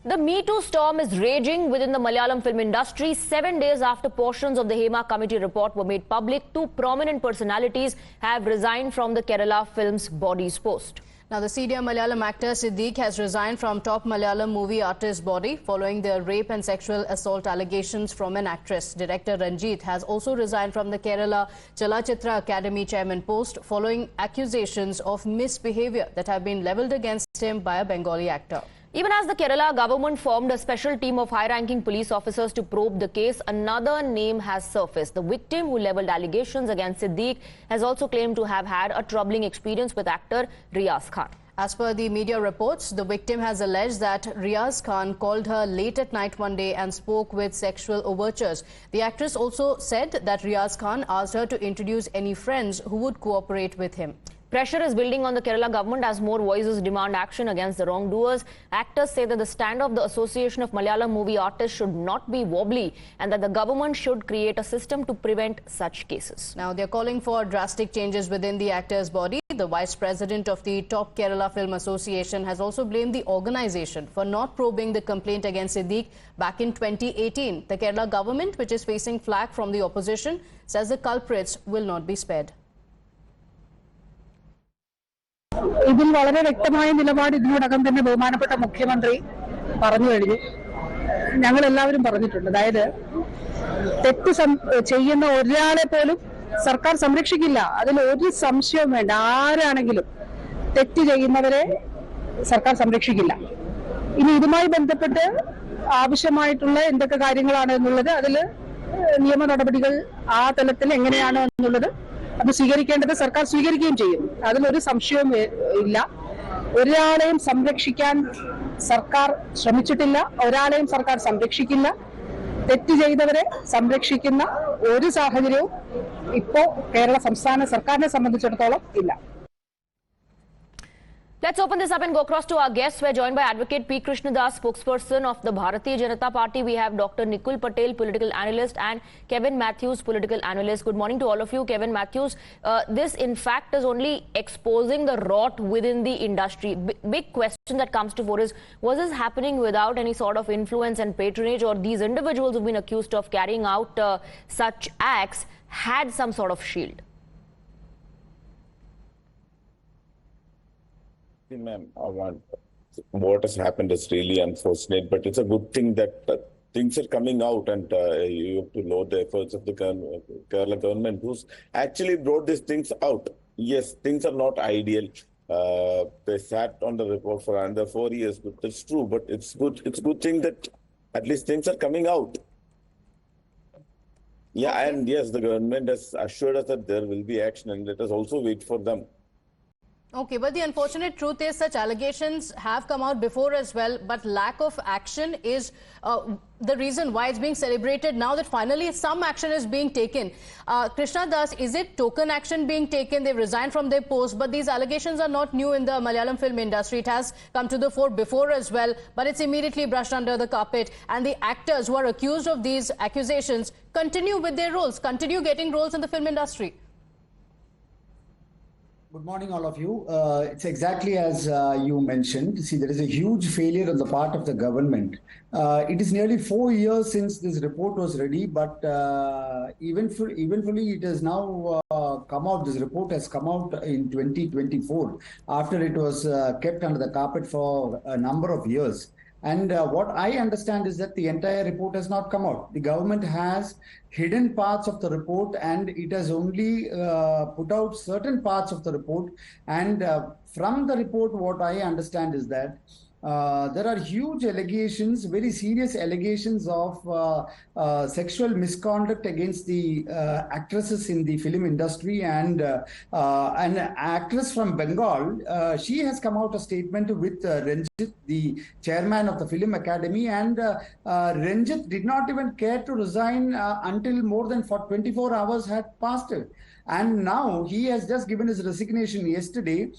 The Me Too storm is raging within the Malayalam film industry. 7 days after portions of the Hema Committee report were made public, two prominent personalities have resigned from the Kerala film's bodies post. Now, the senior Malayalam actor Siddique has resigned from top Malayalam movie artist body following the rape and sexual assault allegations from an actress. Director Ranjith has also resigned from the Kerala Chalachitra Academy chairman post following accusations of misbehavior that have been levelled against him by a Bengali actor. Even as the Kerala government formed a special team of high-ranking police officers to probe the case, another name has surfaced. The victim who levelled allegations against Siddique has also claimed to have had a troubling experience with actor Riaz Khan. As per the media reports, the victim has alleged that Riaz Khan called her late at night one day and spoke with sexual overtures. The actress also said that Riaz Khan asked her to introduce any friends who would cooperate with him. Pressure is building on the Kerala government as more voices demand action against the wrongdoers. Actors say that the stand of the Association of Malayalam Movie Artists should not be wobbly and that the government should create a system to prevent such cases. Now, they're calling for drastic changes within the actors' body. The vice president of the top Kerala Film Association has also blamed the organization for not probing the complaint against Siddique back in 2018. The Kerala government, which is facing flack from the opposition, says the culprits will not be spared. ഇതിൽ വളരെ വ്യക്തമായ നിലപാട് ഇതിനോടകം തന്നെ ബഹുമാനപ്പെട്ട മുഖ്യമന്ത്രി പറഞ്ഞു കഴിഞ്ഞു. ഞങ്ങൾ എല്ലാവരും പറഞ്ഞിട്ടുണ്ട്. അതായത് തെറ്റ് ചെയ്യുന്ന ഒരാളെ പോലും സർക്കാർ സംരക്ഷിക്കില്ല. അതിൽ ഒരു സംശയവും വേണ്ട. ആരാണെങ്കിലും തെറ്റ് ചെയ്യുന്നവരെ സർക്കാർ സംരക്ഷിക്കില്ല. ഇനി ഇതുമായി ബന്ധപ്പെട്ട് ആവശ്യമായിട്ടുള്ള എന്തൊക്കെ കാര്യങ്ങളാണ് എന്നുള്ളത് അതിൽ നിയമ നടപടികൾ ആ തലത്തിൽ എങ്ങനെയാണ് എന്നുള്ളത് അത് സ്വീകരിക്കേണ്ടത് സർക്കാർ സ്വീകരിക്കുകയും ചെയ്യും. അതിലൊരു സംശയവും ഇല്ല. ഒരാളെയും സംരക്ഷിക്കാൻ സർക്കാർ ശ്രമിച്ചിട്ടില്ല. ഒരാളെയും സർക്കാർ സംരക്ഷിക്കില്ല. തെറ്റ് ചെയ്തവരെ സംരക്ഷിക്കുന്ന ഒരു സാഹചര്യവും ഇപ്പോ കേരള സംസ്ഥാന സർക്കാരിനെ സംബന്ധിച്ചിടത്തോളം ഇല്ല. Let's open this up and go across to our guests. We're joined by Advocate P. Krishnadas, spokesperson of the Bharatiya Janata Party. We have Dr. Nikul Patel, political analyst, and Kevin Matthews, political analyst. Good morning to all of you. Kevin Matthews, this in fact is only exposing the rot within the industry. Big question that comes to fore is, was this happening without any sort of influence and patronage, or these individuals who've been accused of carrying out such acts had some sort of shield? Ma'am, what has happened is really unfortunate, but it's a good thing that things are coming out, and you have to laud the efforts of the Kerala government who's actually brought these things out. Yes, things are not ideal. They sat on the report for under 4 years, but that's true. But it's good. It's a good thing that at least things are coming out. Yeah, okay. And yes, the government has assured us that there will be action, and let us also wait for them. Okay, but the unfortunate truth is such allegations have come out before as well, but lack of action is the reason why it's being celebrated now that finally some action is being taken. Krishna Das, is it token action being taken? They've resigned from their post, but these allegations are not new in the Malayalam film industry. It has come to the fore before as well, but it's immediately brushed under the carpet. And the actors who are accused of these accusations continue with their roles, continue getting roles in the film industry. Good morning, all of you. It's exactly as you mentioned. See, there is a huge failure on the part of the government. It is nearly 4 years since this report was ready, but eventually it has now come out. This report has come out in 2024 after it was kept under the carpet for a number of years. And what I understand is that the entire report has not come out. The government has hidden parts of the report, and it has only put out certain parts of the report. And from the report, what I understand is that there are huge allegations, very serious allegations of sexual misconduct against the actresses in the film industry. And an actress from Bengal, she has come out a statement with Ranjith, the chairman of the Film Academy, and Ranjith did not even care to resign until more than 24 hours had passed. And now he has just given his resignation yesterday,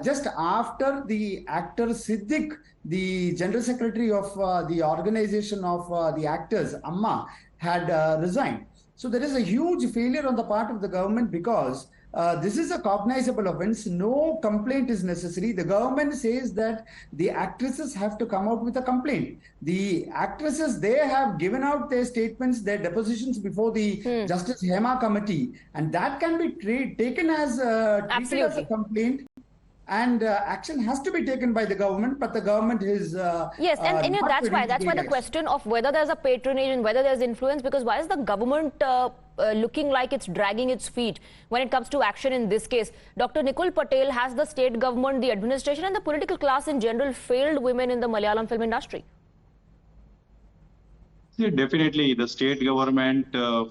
just after the actor Siddique, the general secretary of the organization of the actors, Amma, had resigned. So there is a huge failure on the part of the government because this is a cognizable offense. No complaint is necessary. The government says that the actresses have to come out with a complaint. The actresses, they have given out their statements, their depositions before the Justice Hema committee, and that can be taken as treated as a complaint. And action has to be taken by the government, but the government is yes, and that's why the question of whether there's a patronage and whether there's influence, because why is the government looking like it's dragging its feet when it comes to action in this case? Dr. Nikul Patel, has the state government, the administration and the political class in general failed women in the Malayalam film industry? Definitely, the state government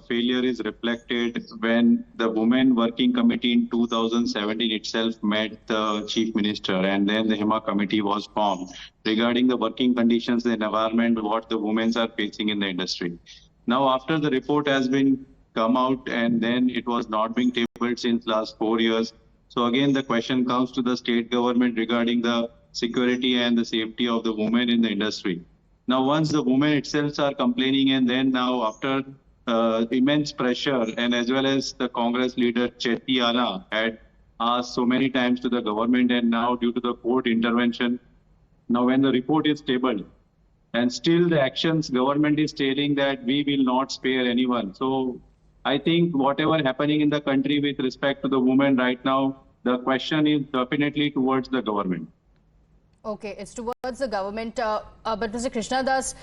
failure is reflected when the Women Working Committee in 2017 itself met the Chief Minister, and then the HEMA committee was formed regarding the working conditions and environment what the women are facing in the industry. Now, after the report has been come out and then it was not being tabled since last 4 years. So again, the question comes to the state government regarding the security and the safety of the women in the industry. Now, once the women itself are complaining, and then now after immense pressure, and as well as the Congress leader Chettiana had asked so many times to the government, and now due to the court intervention, now when the report is tabled, and still the actions government is stating that we will not spare anyone. So I think whatever happening in the country with respect to the women right now, the question is definitely towards the government. Okay, it's towards the government. But Mr. Krishna Das,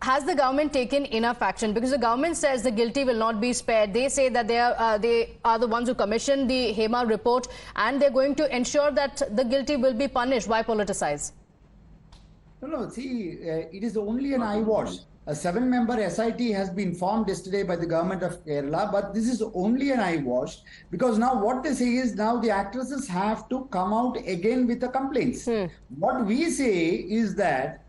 has the government taken enough action? Because the government says the guilty will not be spared. They say that they are the ones who commissioned the HEMA report, and they're going to ensure that the guilty will be punished. Why politicize? No, see, it is only an eyewash. A 7-member SIT has been formed yesterday by the government of Kerala, but this is only an eyewash, because now what they say is now the actresses have to come out again with the complaints. What we say is that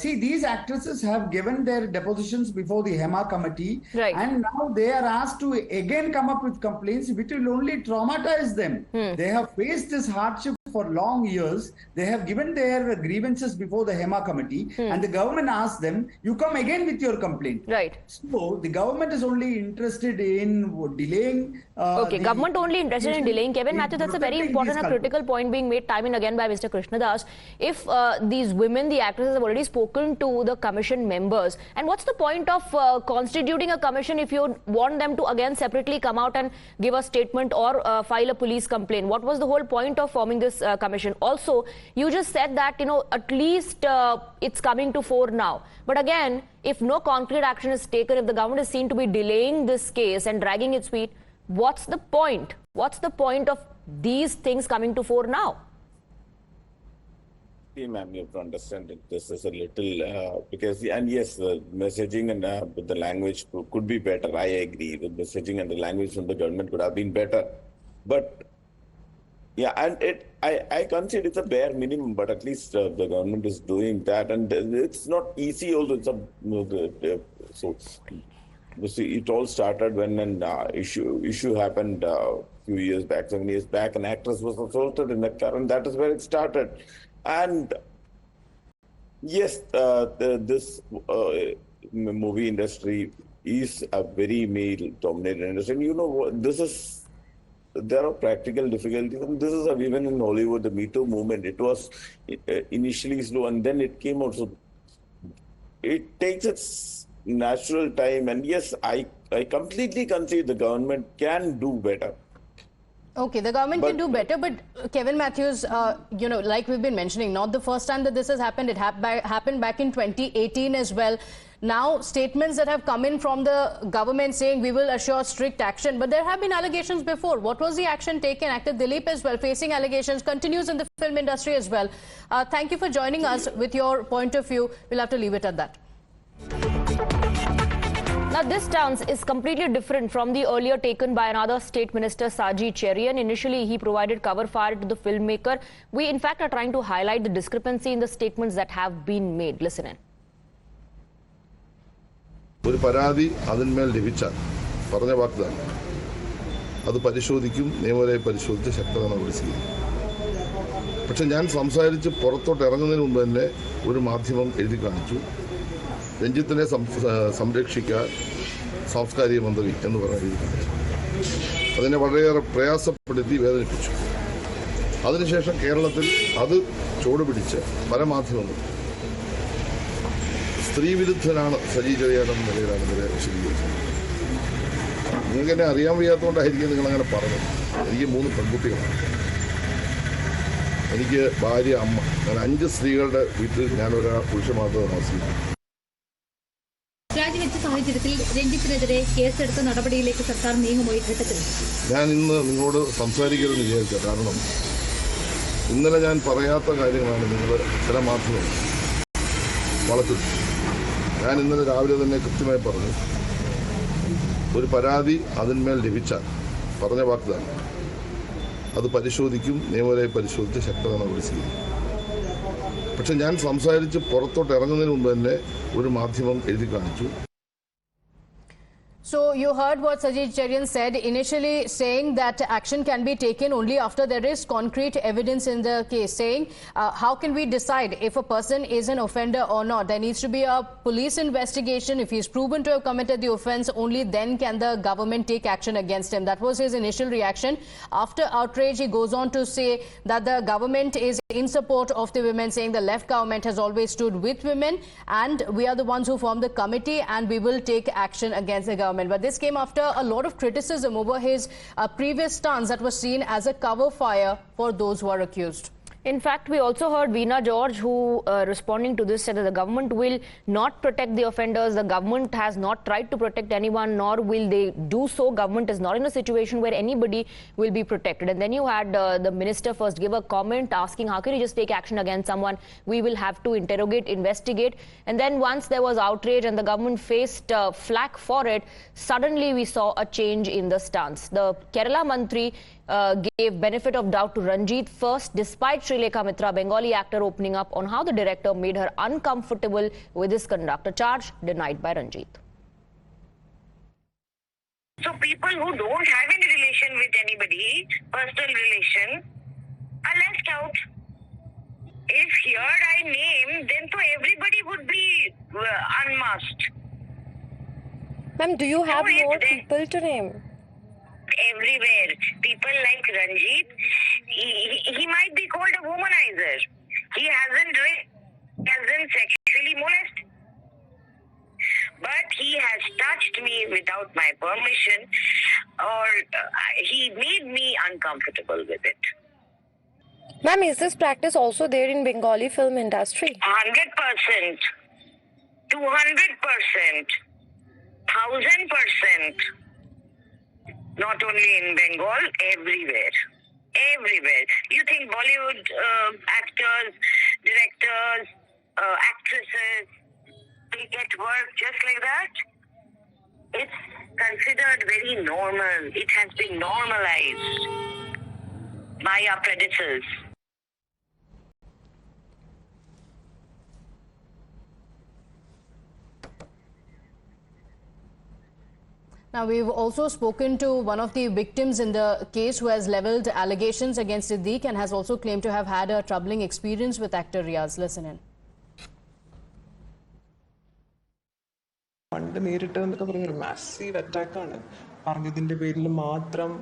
see, these actresses have given their depositions before the HEMA committee, and now they are asked to again come up with complaints, which will only traumatize them. They have faced this hardship for long years. They have given their grievances before the HEMA committee, and the government asked them, you come again with your complaint. So the government is only interested in delaying. Okay, government only interested in delaying. Kevin Matthew, that's a very important and critical point being made time and again by Mr. Krishna Das. If these women, the actresses, have already spoken to the commission members, and what's the point of constituting a commission if you want them to again separately come out and give a statement or file a police complaint? What was the whole point of forming this commission? Also, you just said that, you know, at least it's coming to fore now. But again, if no concrete action is taken, if the government is seen to be delaying this case and dragging its feet, what's the point? What's the point of these things coming to fore now? Ma'am, you have to understand that this is a little because, and yes, the messaging and the language could be better. I agree. The messaging and the language from the government could have been better, but yeah, and I consider it's a bare minimum, but at least the government is doing that, and it's not easy. Also, it's so you see, it all started when an issue happened a few years back, 7 years back. An actress was assaulted in a car, and that is where it started. And yes, this movie industry is a very male-dominated industry. And you know, there are practical difficulties. And this is even in Mollywood, the Me Too movement. It was initially slow, and then it came out. So it takes its natural time. And yes, I completely concede the government can do better. Okay, the government can do better, but Kevin Matthews, you know, like we've been mentioning, not the first time that this has happened. It happened back in 2018 as well. Now, statements that have come in from the government saying we will assure strict action, but there have been allegations before. What was the action taken? Actor Dilip as well, facing allegations, continues in the film industry as well. Thank you for joining us with your point of view. We'll have to leave it at that. Now, this stance is completely different from the earlier taken by another state minister, Saji Cherian. Initially, he provided cover fire to the filmmaker. We, in fact, are trying to highlight the discrepancy in the statements that have been made. Listen in. ഒരു പരാതി അതിന്മേൽ ലഭിച്ചാൽ പറഞ്ഞ വാഗ്ദാനം അത് പരിശോധിക്കും, നിയമപരമായി പരിശോധിച്ച് ശക്തമായ നടപടി സ്വീകരിക്കും. പക്ഷെ ഞാൻ സംസാരിച്ച് പുറത്തോട്ട് ഇറങ്ങുന്നതിന് മുമ്പ് തന്നെ ഒരു മാധ്യമം എഴുതി കാണിച്ചു, രഞ്ജിത്തിനെ സംരക്ഷിക്കാൻ സാംസ്കാരിക മന്ത്രി എന്ന് പറഞ്ഞ എഴുതി കാണിച്ചു. അതിനെ വളരെയേറെ പ്രയാസപ്പെടുത്തി വേദനിപ്പിച്ചു. അതിനുശേഷം കേരളത്തിൽ അത് ചുവടുപിടിച്ച് പല മാധ്യമങ്ങളും സ്ത്രീവിരുദ്ധനാണ് സജി ചെറിയാനെന്ന നിലയിലാണ് ഇവരെ വിശദീകരിച്ചത്. നിങ്ങൾക്ക് എന്നെ അറിയാൻ വയ്യാത്തതുകൊണ്ടായിരിക്കും നിങ്ങളങ്ങനെ പറഞ്ഞത്. എനിക്ക് 3 പെൺകുട്ടികളാണ്. എനിക്ക് ഭാര്യ, അമ്മ. ഞാൻ 5 സ്ത്രീകളുടെ വീട്ടിൽ ഞാൻ ഒരാൾ പുരുഷൻ മാത്രമേ താമസിക്കുന്നു. രാജിവെച്ച സാഹചര്യത്തിൽ രഞ്ജിത്തിനെതിരെ കേസെടുത്ത നടപടിയിലേക്ക് സർക്കാർ നീങ്ങുമോ ഈ ഘട്ടത്തിൽ? ഞാൻ ഇന്ന് നിങ്ങളോട് സംസാരിക്കരുതെന്ന് വിചാരിച്ച കാരണം ഇന്നലെ ഞാൻ പറയാത്ത കാര്യങ്ങളാണ് നിങ്ങൾ ചില മാധ്യമങ്ങൾ വളർത്തുന്നത്. ഞാൻ ഇന്നലെ രാവിലെ തന്നെ കൃത്യമായി പറഞ്ഞു, ഒരു പരാതി അതിന്മേൽ ലഭിച്ചാൽ പറഞ്ഞ വാഗ്ദാനം അത് പരിശോധിക്കും, നിയമപരമായി പരിശോധിച്ച് ശക്തമായ നടപടി സ്വീകരിക്കും. പക്ഷെ ഞാൻ സംസാരിച്ച് പുറത്തോട്ട് ഇറങ്ങുന്നതിന് മുമ്പ് തന്നെ ഒരു മാധ്യമം എഴുതി കാണിച്ചു. So you heard what Sajid Cherian said, initially saying that action can be taken only after there is concrete evidence in the case, saying how can we decide if a person is an offender or not? There needs to be a police investigation. If he is proven to have committed the offence, only then can the government take action against him. That was his initial reaction. After outrage, he goes on to say that the government is in support of the women, saying the left government has always stood with women and we are the ones who formed the committee and we will take action against the government. But this came after a lot of criticism over his previous stance that was seen as a cover fire for those who are accused. In fact, we also heard Veena George, who responding to this, said that the government will not protect the offenders. The government has not tried to protect anyone, nor will they do so. Government is not in a situation where anybody will be protected. And then you had the minister first give a comment asking, how can you just take action against someone? We will have to interrogate, investigate. And then once there was outrage and the government faced flack for it, suddenly we saw a change in the stance. The Kerala Mantri gave benefit of doubt to Ranjith first, despite Srilekha Mitra, Bengali actor, opening up on how the director made her uncomfortable with his conduct. A charge denied by Ranjith. So people who don't have any relation with anybody, personal relation, are left out. If here I name, then so everybody would be unmasked. Ma'am, do you have more people to name? Everywhere. People like Ranjith, he might be called a womanizer. He hasn't sexually molested. But he has touched me without my permission, or he made me uncomfortable with it. Ma'am, is this practice also there in Bengali film industry? 100%. 200%. 1000%. Not only in Bengal, everywhere. Everywhere. You think Bollywood actors, directors, actresses, they get work just like that? It's considered very normal. It has been normalized by our predecessors. Now, we've also spoken to one of the victims in the case who has levelled allegations against Siddique and has also claimed to have had a troubling experience with actor Riaz. Listen in. പണ്ട് നേരിട്ടതെന്നൊക്കെ പറഞ്ഞൊരു massive അറ്റാക്കാണ്. പറഞ്ഞതിൻ്റെ പേരിൽ മാത്രം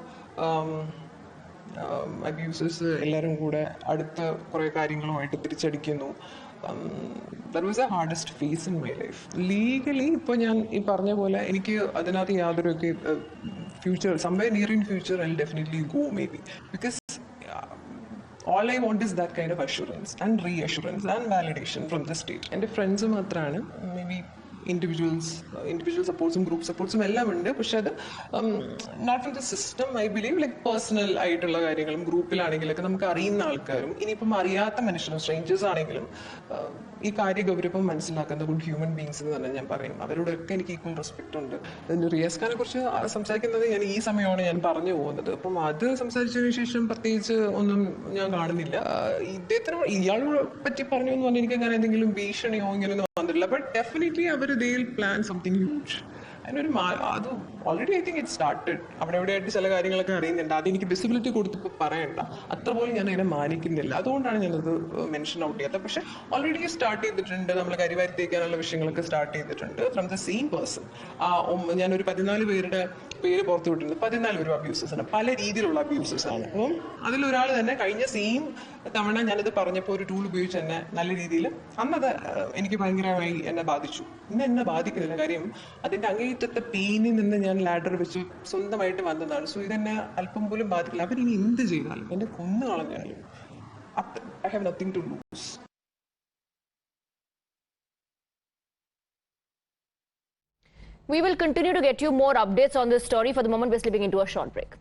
abuses എല്ലാവരും കൂടെ അടുത്ത കുറേ കാര്യങ്ങളുമായിട്ട് തിരിച്ചടിക്കുന്നു. That was the hardest phase in my life. Legally ഇപ്പോൾ ഞാൻ ഈ പറഞ്ഞ പോലെ എനിക്ക് അതിനകത്ത് യാതൊരു future somewhere near in future I will definitely go maybe, because all I want is that kind of assurance and reassurance and validation from the state. എൻ്റെ friends മാത്രമാണ്, maybe individuals supports group supports എല്ലാം ഉണ്ട്. പക്ഷെ അത് not from the system. I believe like personal ആയിട്ടുള്ള കാര്യങ്ങളും ഗ്രൂപ്പിലാണെങ്കിലൊക്കെ നമുക്ക് അറിയുന്ന ആൾക്കാരും ഇനിയിപ്പം അറിയാത്ത മനുഷ്യരും സ്ട്രേഞ്ചേഴ്സ് ആണെങ്കിലും ഈ കാര്യ ഗൗരവം മനസ്സിലാക്കുന്ന ഗുഡ് ഹ്യൂമൻ ബീങ്സ് എന്ന് തന്നെ ഞാൻ പറയും. അവരോടൊക്കെ എനിക്ക് ഈക്വൽ റെസ്പെക്ട് ഉണ്ട്. റിയാസ് ഖാനെ കുറിച്ച് സംസാരിക്കുന്നത് ഞാൻ ഈ സമയമാണ് ഞാൻ പറഞ്ഞു പോകുന്നത്. അപ്പം അത് സംസാരിച്ചതിന് ശേഷം പ്രത്യേകിച്ച് ഒന്നും ഞാൻ കാണുന്നില്ല. ഇദ്ദേഹത്തിന് ഇയാളെ പറ്റി പറഞ്ഞു എന്ന് പറഞ്ഞാൽ എനിക്ക് അങ്ങനെ എന്തെങ്കിലും ഭീഷണിയോ ഇങ്ങനെയൊന്നും വന്നിട്ടില്ല. ബട്ട് ഡെഫിനറ്റ്ലി അവർ they will plan something huge. അതിനൊരു അത് already I think it started. അവിടെ എവിടെയായിട്ട് ചില കാര്യങ്ങളൊക്കെ അറിയുന്നുണ്ട്. അതെനിക്ക് വിസിബിലിറ്റി കൊടുത്തപ്പോൾ പറയണ്ട, അത്ര പോലും ഞാൻ അതിനെ മാനിക്കുന്നില്ല. അതുകൊണ്ടാണ് ഞാനത് മെൻഷൻ ഔട്ട് ചെയ്യാത്തത്. പക്ഷെ ഓൾറെഡി സ്റ്റാർട്ട് ചെയ്തിട്ടുണ്ട്. നമ്മൾ കരിവാരി തേക്കാനുള്ള വിഷയങ്ങളൊക്കെ സ്റ്റാർട്ട് ചെയ്തിട്ടുണ്ട് ഫ്രം ദ സെയിം പേഴ്സൺ. ഞാനൊരു 14 പേരുടെ പേര് പുറത്തു വിട്ടിട്ടുണ്ട്. 14 പേരും അബ്യൂസസ് ആണ്, പല രീതിയിലുള്ള അബ്യൂസസ് ആണ്. അപ്പം അതിലൊരാൾ തന്നെ കഴിഞ്ഞ സെയിം തവണ ഞാനിത് പറഞ്ഞപ്പോൾ ഒരു ടൂൾ ഉപയോഗിച്ച് തന്നെ നല്ല രീതിയിൽ അന്നത് എനിക്ക് ഭയങ്കരമായി എന്നെ ബാധിച്ചു. ഇന്ന് എന്നെ ബാധിക്കുന്നില്ല. കാര്യം അതിന്റെ അങ്ങേറ്റത്തെ പെയിനിൽ നിന്ന് ഞാൻ ലാഡർ വെച്ച് സ്വന്തമായിട്ട് വന്നതാണ്. സോ ഇതെന്നെ അല്പം പോലും ബാധിക്കില്ല. അവരിനി എന്ത് ചെയ്താലും, എന്നെ കൊന്നു കളഞ്ഞാലും I have nothing to lose. We will continue to get you more updates on this story. For the moment, we're slipping into a short break.